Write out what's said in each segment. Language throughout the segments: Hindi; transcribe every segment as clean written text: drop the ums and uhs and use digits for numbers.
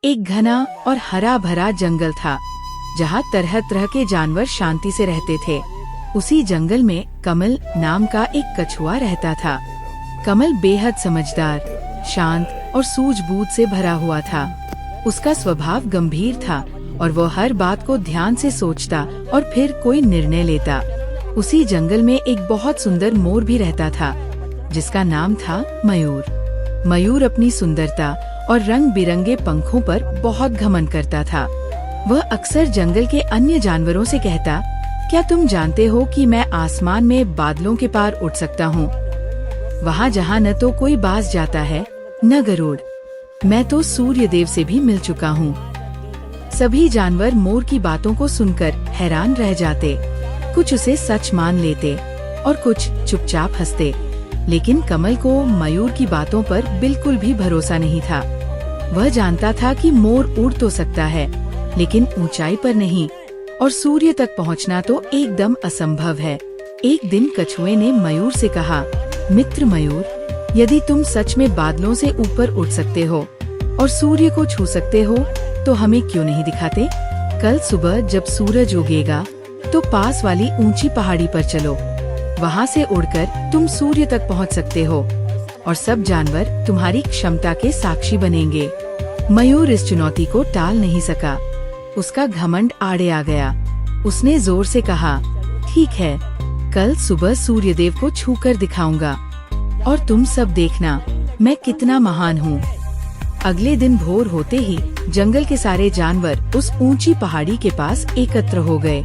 एक घना और हरा भरा जंगल था जहाँ तरह तरह के जानवर शांति से रहते थे। उसी जंगल में कमल नाम का एक कछुआ रहता था। कमल बेहद समझदार, शांत और सूझबूझ से भरा हुआ था। उसका स्वभाव गंभीर था और वो हर बात को ध्यान से सोचता और फिर कोई निर्णय लेता। उसी जंगल में एक बहुत सुंदर मोर भी रहता था जिसका नाम था मयूर। मयूर अपनी सुंदरता और रंग बिरंगे पंखों पर बहुत घमंड करता था। वह अक्सर जंगल के अन्य जानवरों से कहता, क्या तुम जानते हो कि मैं आसमान में बादलों के पार उड़ सकता हूँ, वहाँ जहाँ न तो कोई बाज जाता है न गरुड़। मैं तो सूर्य देव से भी मिल चुका हूँ। सभी जानवर मोर की बातों को सुनकर हैरान रह जाते। कुछ उसे सच मान लेते और कुछ चुपचाप हंसते। लेकिन कमल को मयूर की बातों पर बिल्कुल भी भरोसा नहीं था। वह जानता था कि मोर उड़ तो सकता है लेकिन ऊंचाई पर नहीं, और सूर्य तक पहुंचना तो एकदम असंभव है। एक दिन कछुए ने मयूर से कहा, मित्र मयूर, यदि तुम सच में बादलों से ऊपर उड़ सकते हो और सूर्य को छू सकते हो तो हमें क्यों नहीं दिखाते? कल सुबह जब सूरज उगेगा तो पास वाली ऊंची पहाड़ी पर चलो। वहाँ से उड़कर तुम सूर्य तक पहुँच सकते हो और सब जानवर तुम्हारी क्षमता के साक्षी बनेंगे। मयूर इस चुनौती को टाल नहीं सका। उसका घमंड आड़े आ गया। उसने जोर से कहा, ठीक है, कल सुबह सूर्यदेव को छूकर दिखाऊंगा और तुम सब देखना मैं कितना महान हूँ। अगले दिन भोर होते ही जंगल के सारे जानवर उस ऊंची पहाड़ी के पास एकत्र हो गए।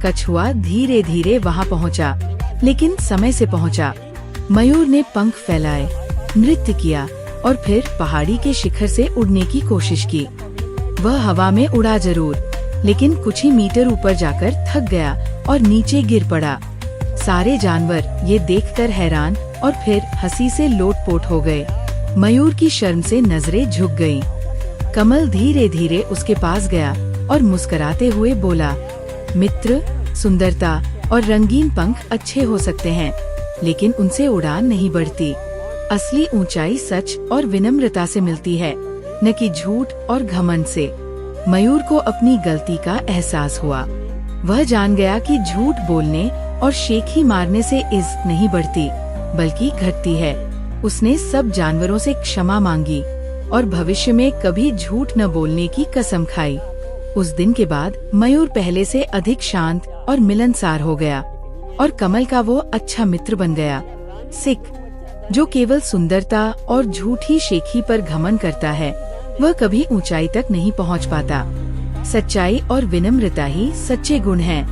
कछुआ धीरे धीरे वहाँ पहुँचा, लेकिन समय से पहुँचा। मयूर ने पंख फैलाए, नृत्य किया और फिर पहाड़ी के शिखर से उड़ने की कोशिश की। वह हवा में उड़ा जरूर, लेकिन कुछ ही मीटर ऊपर जाकर थक गया और नीचे गिर पड़ा। सारे जानवर ये देखकर हैरान और फिर हंसी से लोटपोट हो गए। मयूर की शर्म से नजरें झुक गईं। कमल धीरे धीरे उसके पास गया और मुस्कुराते हुए बोला, मित्र, सुंदरता और रंगीन पंख अच्छे हो सकते हैं, लेकिन उनसे उड़ान नहीं बढ़ती। असली ऊंचाई सच और विनम्रता से मिलती है, न कि झूठ और घमंड से। मयूर को अपनी गलती का एहसास हुआ। वह जान गया कि झूठ बोलने और शेखी मारने से इज्जत नहीं बढ़ती, बल्कि घटती है। उसने सब जानवरों से क्षमा मांगी और भविष्य में कभी झूठ न बोलने की कसम खाई। उस दिन के बाद मयूर पहले से अधिक शांत और मिलनसार हो गया और कमल का वो अच्छा मित्र बन गया। सिख, जो केवल सुंदरता और झूठी शेखी पर घमंड करता है, वह कभी ऊंचाई तक नहीं पहुंच पाता। सच्चाई और विनम्रता ही सच्चे गुण हैं।